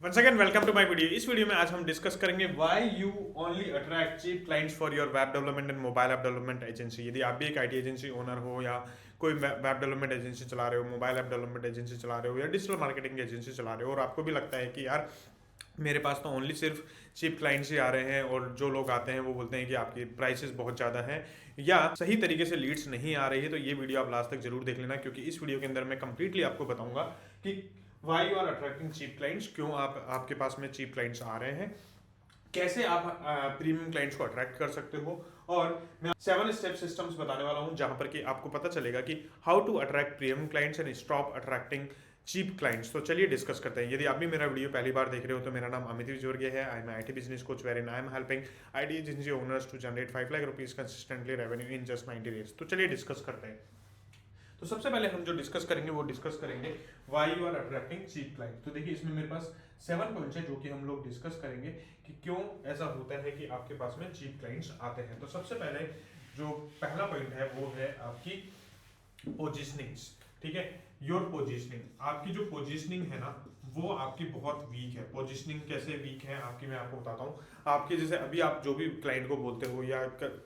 Once again, welcome to my video. इस video में आज हम डिस्कस करेंगे why you only attract cheap clients for your web development and mobile app development agency. यदि आप भी एक आईटी एजेंसी ओनर हो या कोई वेब डेवलपमेंट एजेंसी चला रहे हो, मोबाइल ऐप डेवलपमेंट एजेंसी चला रहे हो या डिजिटल मार्केटिंग एजेंसी चला रहे हो और आपको भी लगता है कि यार मेरे पास तो ओनली सिर्फ चीप क्लाइंट्स ही आ रहे हैं और जो लोग आते हैं वो बोलते हैं कि आपकी प्राइसेस बहुत ज़्यादा हैं या सही तरीके से लीड्स नहीं आ रही है, तो ये वीडियो आप लास्ट तक जरूर देख लेना, क्योंकि इस वीडियो के अंदर मैं कंप्लीटली आपको बताऊंगा कि why you are attracting cheap clients, क्यों आपके पास में चीप क्लाइंट्स आ रहे हैं, कैसे आप प्रीमियम क्लाइंट्स को अट्रैक्ट कर सकते हो, और मैं 7 स्टेप सिस्टम्स बताने वाला हूं जहां पर कि आपको पता चलेगा कि how to attract premium clients and stop attracting cheap clients. तो चलिए डिस्कस करते हैं। यदि आप भी मेरा वीडियो पहली बार देख रहे हो तो मेरा नाम अमित विजोर्गे है। I am IT business coach where in I am helping IT agency owners to generate 5 lakh rupees consistently revenue in just 90 days. तो चलिए डिस्कस करते हैं। तो सबसे पहले हम जो डिस्कस करेंगे वो डिस्कस करेंगे why you are attracting cheap client. तो देखिए इसमें मेरे पास 7 पॉइंट्स है जो कि हम लोग डिस्कस करेंगे कि क्यों ऐसा होता है कि आपके पास में चीप क्लाइंट्स आते हैं। तो सबसे पहले जो पहला पॉइंट है वो है आपकी पोजिशनिंग्स। ठीक है, योर पोजिशनिंग, आपकी जो पोजिशनिंग है ना वो आपकी बहुत वीक है। पोजिशनिंग कैसे वीक है आपकी, मैं आपको बताता हूँ। आपके जैसे अभी आप जो भी क्लाइंट को बोलते हो या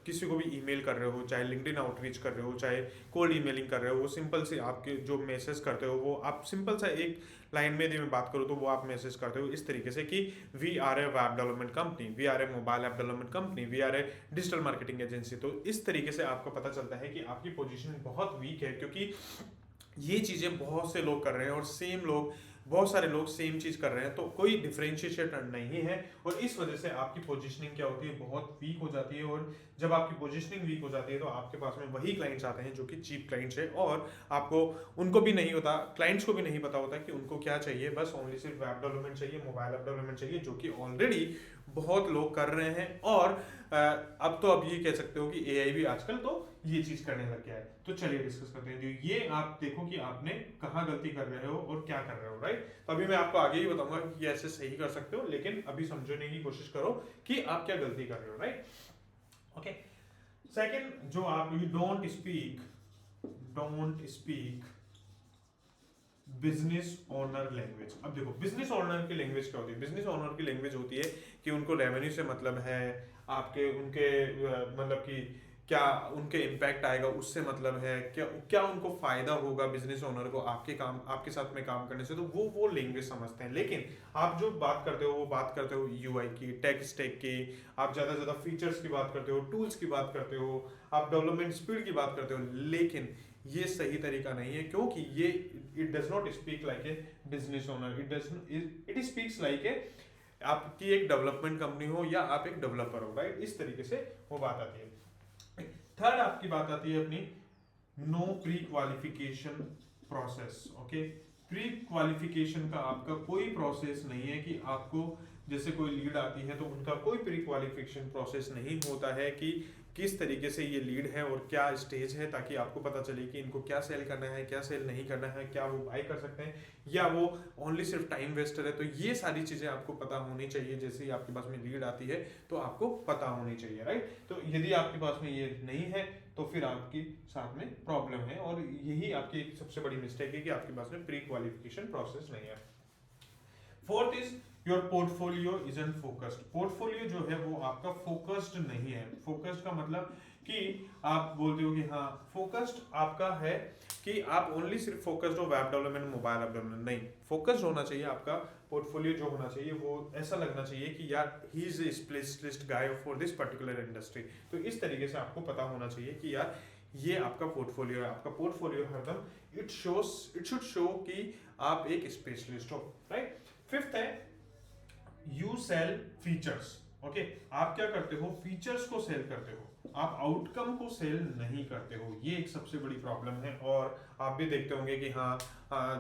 किसी को भी ईमेल कर रहे हो, चाहे लिंक्डइन आउटरीच कर रहे हो, चाहे कोल्ड ईमेलिंग कर रहे हो, वो सिंपल से आपके जो मैसेज करते हो वो आप सिंपल सा एक लाइन में यदि मैं बात करूँ तो वो आप मैसेज करते हो इस तरीके से कि we are a web development company, we are a mobile app development company, we are a digital marketing agency. तो इस तरीके से आपको पता चलता है कि आपकी पोजीशन बहुत वीक है, क्योंकि ये चीज़ें बहुत से लोग कर रहे हैं और बहुत सारे लोग सेम चीज़ कर रहे हैं, तो कोई डिफरेंशिएशन नहीं है। और इस वजह से आपकी पोजीशनिंग क्या होती है, बहुत वीक हो जाती है। और जब आपकी पोजीशनिंग वीक हो जाती है तो आपके पास में वही क्लाइंट्स आते हैं जो कि चीप क्लाइंट्स है, और आपको उनको भी नहीं होता, क्लाइंट्स को भी नहीं पता होता कि उनको क्या चाहिए। बस ओनली सिर्फ वेब डेवलपमेंट चाहिए, मोबाइल ऐप डेवलपमेंट चाहिए, जो कि ऑलरेडी बहुत लोग कर रहे हैं। और अब तो अब ये कह सकते हो कि एआई भी आजकल तो ये चीज करने लग गया है। तो चलिए डिस्कस करते हैं। तो ये आप देखो कि आपने कहाँ गलती कर रहे हो और क्या कर रहे हो, राइट। तो अभी मैं आपको आगे ही बताऊंगा कि ऐसे सही कर सकते हो, लेकिन अभी समझने की कोशिश करो कि आप क्या गलती कर रहे हो, राइट। ओके, सेकंड जो आप you don't speak business owner language. अब देखो बिजनेस ओनर की लैंग्वेज क्या होती है। बिजनेस ओनर की लैंग्वेज होती है कि उनको रेवेन्यू से मतलब है, आपके उनके मतलब कि क्या उनके इम्पैक्ट आएगा उससे मतलब है, क्या क्या उनको फायदा होगा बिजनेस ओनर को आपके साथ में काम करने से, तो वो लैंग्वेज समझते हैं। लेकिन आप जो बात करते हो वो बात करते हो यूआई की, टेक स्टैक की, आप ज़्यादा से ज़्यादा फीचर्स की बात करते हो, टूल्स की बात करते हो, आप डेवलपमेंट स्पीड की बात करते हो। लेकिन ये सही तरीका नहीं है, क्योंकि ये it does not speak like a business owner, it speaks like a आपकी एक डेवलपमेंट कंपनी हो या आप एक डेवलपर हो, राइट। इस तरीके से वो बात आती है। थर्ड आपकी बात आती है अपनी no pre qualification process. Okay, pre qualification का आपका कोई प्रोसेस नहीं है कि आपको जैसे कोई लीड आती है तो उनका कोई प्री क्वालिफिकेशन प्रोसेस नहीं होता है कि किस तरीके से ये लीड है और क्या स्टेज है, ताकि आपको पता चले कि इनको क्या सेल करना है, क्या सेल नहीं करना है, क्या वो बाय कर सकते हैं या वो ओनली सिर्फ टाइम वेस्टर है। तो ये सारी चीज़ें आपको पता होनी चाहिए। जैसे ही आपके पास में लीड आती है तो आपको पता होनी चाहिए, राइट। तो यदि आपके पास में ये नहीं है तो फिर आपके साथ में प्रॉब्लम है, और यही आपकी सबसे बड़ी मिस्टेक है कि आपके पास में प्री क्वालिफिकेशन प्रोसेस नहीं है। Fourth is your portfolio isn't focused. Portfolio जो है वो आपका फोकस्ड नहीं है। फोकस्ड का मतलब कि आप बोलते हो कि हाँ फोकस्ड आपका है कि आप ओनली सिर्फ फोकस्ड हो web development, mobile app development, नहीं। फोकस्ड होना चाहिए आपका पोर्टफोलियो जो होना चाहिए वो ऐसा लगना चाहिए कि यार he is a specialist guy for this particular industry. तो इस तरीके से आपको पता होना चाहिए कि यार ये आपका पोर्टफोलियो है। आपका पोर्टफोलियो हरदम इट शुड शो कि आप एक स्पेशलिस्ट हो, राइट। फिफ्थ है यू सेल फीचर्स। ओके, आप क्या करते हो, फीचर्स को सेल करते हो, आप आउटकम को सेल नहीं करते हो। ये एक सबसे बड़ी प्रॉब्लम है। और आप भी देखते होंगे कि हाँ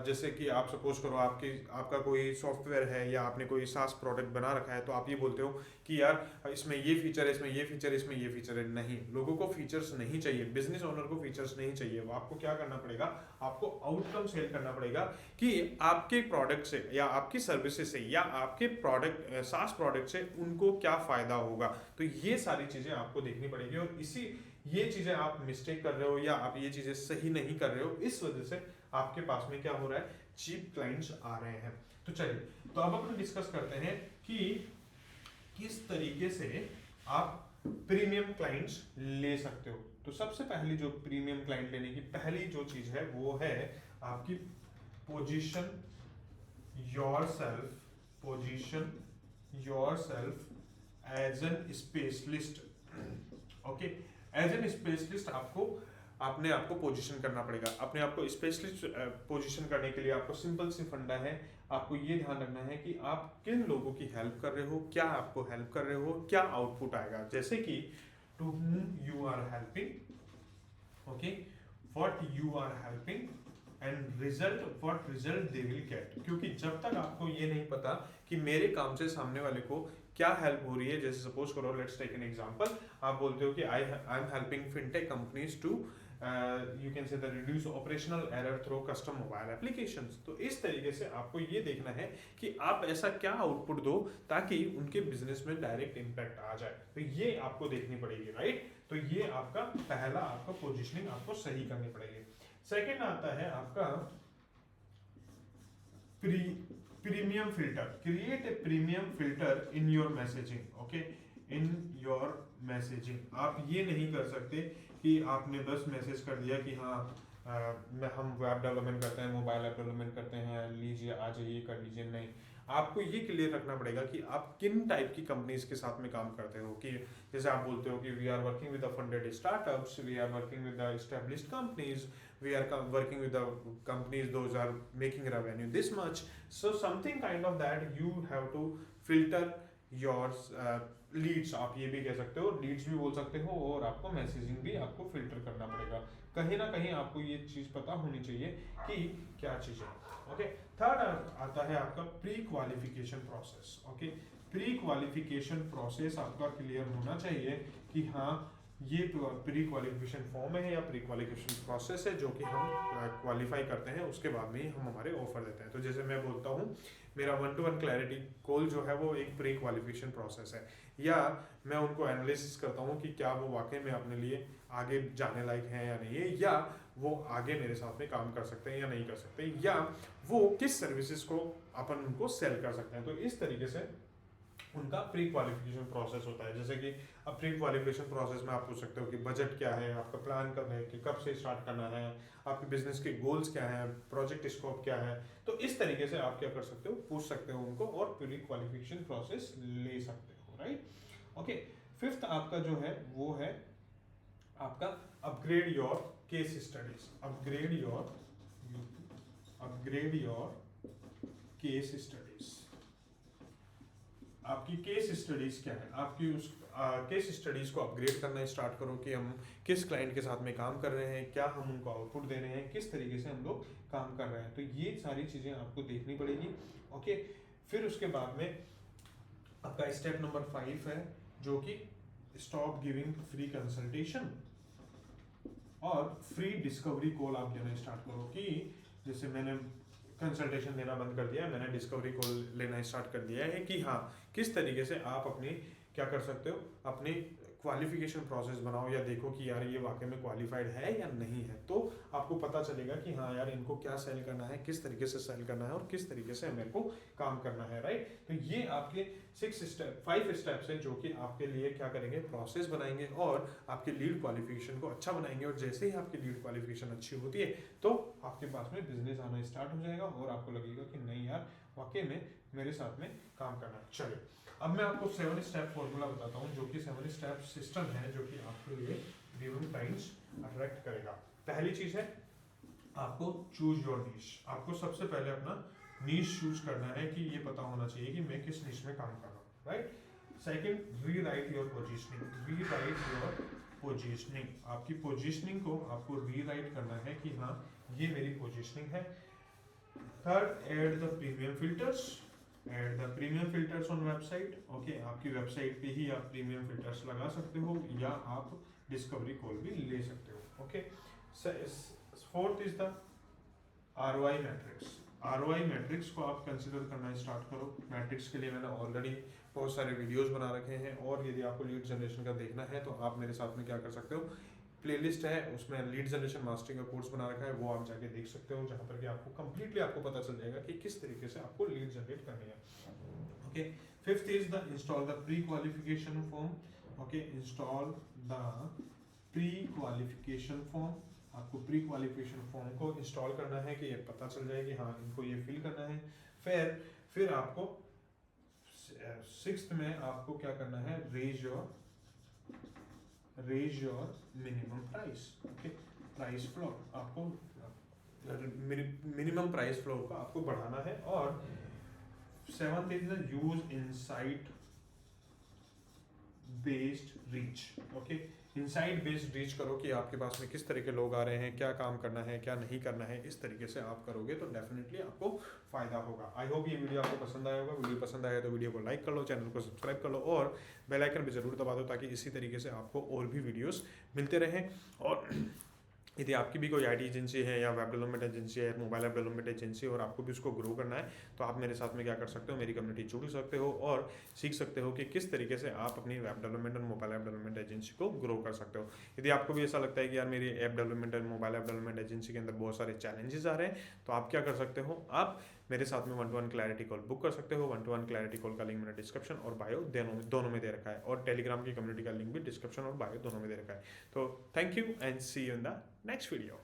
जैसे कि आप सपोज करो आपका कोई सॉफ्टवेयर है या आपने कोई सास प्रोडक्ट बना रखा है, तो आप ये बोलते हो कि यार इसमें ये फीचर है, इसमें ये फीचर है, इसमें ये फीचर है। नहीं, लोगों को फीचर्स नहीं चाहिए, बिजनेस ओनर को फीचर्स नहीं चाहिए। वो आपको क्या करना पड़ेगा, आपको आउटकम सेल करना पड़ेगा कि आपके प्रोडक्ट से या आपकी सर्विसेज से या आपके प्रोडक्ट सास प्रोडक्ट से उनको क्या फायदा होगा। तो ये सारी चीजें आपको देखनी पड़ेगी, और ये चीजें आप मिस्टेक कर रहे हो या आप ये चीजें सही नहीं कर रहे हो, इस वजह से आपके पास में क्या हो रहा है, चीप क्लाइंट्स आ रहे हैं। तो चलिए, तो अब अपन डिस्कस करते हैं कि किस तरीके से आप प्रीमियम क्लाइंट्स ले सकते हो। तो सबसे पहली जो प्रीमियम क्लाइंट लेने की पहली जो चीज है वो है आपकी position yourself as an specialist. Okay, as an specialist अपने आप को पोजीशन करना पड़ेगा। अपने आप को स्पेशलिस्ट पोजीशन करने के लिए आपको सिंपल सी फंडा है, आपको ये ध्यान रखना है कि आप किन लोगों की हेल्प कर रहे हो, क्या आपको हेल्प कर रहे हो, क्या आउटपुट आएगा। जैसे कि to whom you are helping, okay, what you are helping and what result they will get। क्योंकि जब तक आपको ये नहीं पता कि मेरे काम से सामने वाले को क्या हेल्प हो रही है, जैसे सपोज करो, लेट्स टेक एन एग्जांपल, आप बोलते हो कि I am helping fintech companies to you can say the reduce operational error through custom mobile applications. तो इस तरीके से आपको ये देखना है कि आप ऐसा क्या आउटपुट दो ताकि उनके बिजनेस में डायरेक्ट इम्पैक्ट आ जाए। तो ये आपको देखनी पड़ेगी, राइट। तो ये आपका पहला आपका पोजीशनिंग आपको सही करनी पड़ेगी। सेकंड आता है आपका premium filter. Create a premium filter in your messaging. Okay, in your messaging आप ये नहीं कर सकते कि आपने बस मैसेज कर दिया कि हाँ हम वेब डेवलपमेंट करते हैं, मोबाइल ऐप डेवलपमेंट करते हैं, लीजिए आ जाइए कर लीजिए। नहीं, आपको ये क्लियर रखना पड़ेगा कि आप किन टाइप की कंपनीज के साथ में काम करते हो। कि जैसे आप बोलते हो कि we are working with the funded startups, we are working with the established companies, we are working with the companies those are making revenue this much, so something kind of that you have to filter your leads। आप ये भी कह सकते हो, leads भी बोल सकते हो, और आपको मैसेजिंग भी आपको फिल्टर करना पड़ेगा। कहीं ना कहीं आपको ये चीज पता होनी चाहिए कि क्या चीज है। ओके, थर्ड आता है आपका pre qualification process. Okay, pre qualification process आपका क्लियर होना चाहिए कि हाँ ये प्री क्वालिफिकेशन फॉर्म है या प्री क्वालिफिकेशन प्रोसेस है जो कि हम क्वालिफाई करते हैं, उसके बाद में ही हम हमारे ऑफर देते हैं। तो जैसे मैं बोलता हूँ मेरा 1-to-1 क्लैरिटी कॉल जो है वो एक प्री क्वालिफिकेशन प्रोसेस है, या मैं उनको एनालिसिस करता हूँ कि क्या वो वाकई में अपने लिए आगे जाने लायक हैं या नहीं है, या वो आगे मेरे साथ में काम कर सकते हैं या नहीं कर सकते, या वो किस सर्विसेज को अपन उनको सेल कर सकते हैं। तो इस तरीके से उनका प्री क्वालिफिकेशन प्रोसेस होता है। जैसे कि अब प्री क्वालिफिकेशन प्रोसेस में आप पूछ सकते हो कि बजट क्या है, आपका प्लान कब है, कि कब से स्टार्ट करना है, आपके बिजनेस के गोल्स क्या हैं, प्रोजेक्ट स्कोप क्या है। तो इस तरीके से आप क्या कर सकते हो, पूछ सकते हो उनको और प्री क्वालिफिकेशन प्रोसेस ले सकते हो, राइट। ओके, फिफ्थ आपका जो है वो है आपका upgrade your case studies. Upgrade your case studies. आपकी केस स्टडीज क्या है, आपकी उस केस स्टडीज को अपग्रेड करना स्टार्ट करो कि हम किस क्लाइंट के साथ में काम कर रहे हैं, क्या हम उनको आउटपुट दे रहे हैं, किस तरीके से हम लोग काम कर रहे हैं। तो ये सारी चीजें आपको देखनी पड़ेगी। ओके, फिर उसके बाद में आपका स्टेप नंबर 5 है जो कि स्टॉप गिविंग फ्री कंसल्टेशन और फ्री डिस्कवरी कॉल आप लेना स्टार्ट करो। कि जैसे मैंने कंसल्टेशन देना बंद कर दिया है, मैंने डिस्कवरी कॉल लेना स्टार्ट कर दिया है कि हाँ किस तरीके से आप अपनी क्या कर सकते हो, अपनी क्वालिफिकेशन प्रोसेस बनाओ या देखो कि यार ये वाकई में क्वालिफाइड है या नहीं है। तो आपको पता चलेगा कि हाँ यार इनको क्या सेल करना है, किस तरीके से सेल करना है और किस तरीके से मेरे को काम करना है, राइट। तो ये आपके 5 स्टेप्स हैं जो कि आपके लिए क्या करेंगे, प्रोसेस बनाएंगे और आपके लीड क्वालिफिकेशन को अच्छा बनाएंगे। और जैसे ही आपकी लीड क्वालिफिकेशन अच्छी होती है तो आपके पास में बिजनेस आना स्टार्ट हो जाएगा और आपको लगेगा कि नहीं यार वाकई में मेरे साथ में काम करना। चलिए, अब मैं आपको 7 स्टेप फॉर्मूला बताता हूँ जो कि 7 स्टेप सिस्टम है जो कि आपके लिए प्रीमियम क्लाइंट्स अट्रैक्ट करेगा। पहली चीज है आपको चूज योर नीश। आपको सबसे पहले अपना नीश चूज करना है कि ये पता होना चाहिए कि मैं किस नीश में काम कर रहा हूँ, right. Second, rewrite your positioning. Rewrite your positioning, आपकी पोजीशनिंग को आपको रीराइट करना है कि हाँ ये मेरी पोजीशनिंग है। Third, add the premium filters. Add the premium filters on website. Okay, आपकी वेबसाइट पे ही आप प्रीमियम फिल्टर्स लगा सकते हो या आप डिस्कवरी कॉल भी ले सकते हो। Okay, fourth is the ROI matrix. ROI matrix को आप कंसिडर करना स्टार्ट करो। मैट्रिक्स के लिए मैंने ऑलरेडी बहुत सारे वीडियोस बना रखे हैं और यदि आपको लीड जनरेशन का देखना है तो आप मेरे साथ में क्या कर सकते हो, प्लेलिस्ट है, उसमें लीड जनरेशन मास्टरिंग का कोर्स बना रखा है, वो आप जाके देख सकते हो, जहाँ पर कि आपको कंप्लीटली आपको पता चल जाएगा कि किस तरीके से आपको लीड जनरेट करनी है। Okay, fifth is the install the pre qualification form. Okay, install the pre qualification form. आपको प्री क्वालिफिकेशन फॉर्म को इंस्टॉल करना है कि ये पता चल जाए कि हाँ इनको ये फिल करना है। फिर आपको सिक्स्थ में आपको क्या करना है, raise your minimum price. Okay, price floor आपको मिनिमम प्राइस फ्लोर को आपको बढ़ाना है। और seventh is the use insight based reach. Okay, insight based reach करो कि आपके पास में किस तरह के लोग आ रहे हैं, क्या काम करना है, क्या नहीं करना है। इस तरीके से आप करोगे तो डेफिनेटली आपको फायदा होगा। आई होप ये वीडियो आपको पसंद आया होगा। वीडियो पसंद आया तो वीडियो को लाइक कर लो, चैनल को सब्सक्राइब कर लो और बेल आइकन भी जरूर दबा दो, ताकि इसी तरीके से आपको और भी वीडियोस मिलते रहें। और यदि आपकी भी कोई आईटी एजेंसी है या वेब डेवलपमेंट एजेंसी है, मोबाइल ऐप डेवलपमेंट एजेंसी है और आपको भी उसको ग्रो करना है, तो आप मेरे साथ में क्या कर सकते हो, मेरी कम्युनिटी जुड़ सकते हो और सीख सकते हो कि किस तरीके से आप अपनी वेब डेवलपमेंट और मोबाइल ऐप डेवलपमेंट एजेंसी को ग्रो कर सकते हो। यदि आपको भी ऐसा लगता है कि यार मेरी ऐप डेवलपमेंट और मोबाइल ऐप डेवलपमेंट एजेंसी के अंदर बहुत सारे चैलेंजेस आ रहे हैं, तो आप क्या कर सकते हो, आप मेरे साथ में 1-to-1 क्लैरिटी कॉल बुक कर सकते हो। 1-to-1 क्लैरिटी कॉल का लिंक मैंने डिस्क्रिप्शन और बायो दोनों में दे रखा है, और टेलीग्राम की कम्युनिटी का लिंक भी डिस्क्रिप्शन और बायो दोनों में दे रखा है। तो thank you and see you in the next video.